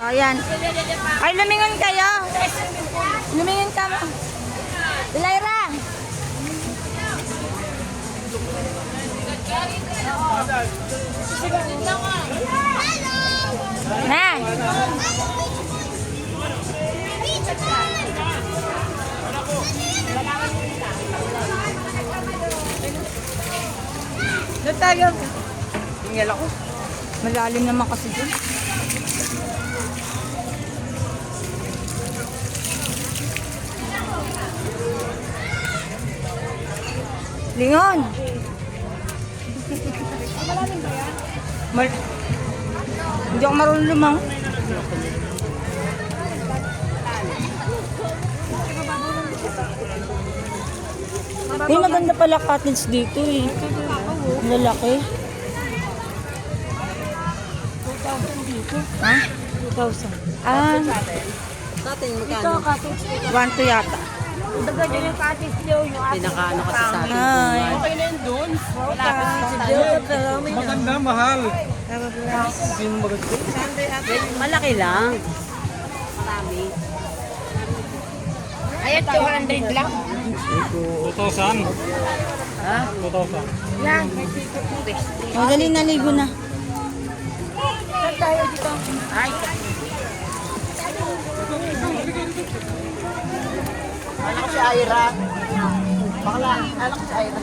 Ayan. Ay, lumingon kayo. Lumingon ka mo. Lyra. Na. Doon tayo. Tinggal ako. Malalim naman kasi dun. Lingon. Malalim ba yan? Hindi ako marunong lumang. May maganda pala cottage dito eh. Lalaki. 2,000 dito. Ha? 2,000. Ah, Natin Ito, ano? cottage. 1 yata. Dagan yun yung cottage nyo. Yung Pinakaano kasi sa atin. Ay. Okay na yun doon. Malapit si Joe. Maganda, mahal. Malaki lang. Marami. Ayan, 200 lang. 2,000. Ha? 2,000. Yan, may ticket mo. O, dali naligo na. Saan tayo dito? Ay, anak ko si Ira. Bakla, anak ko si Ira.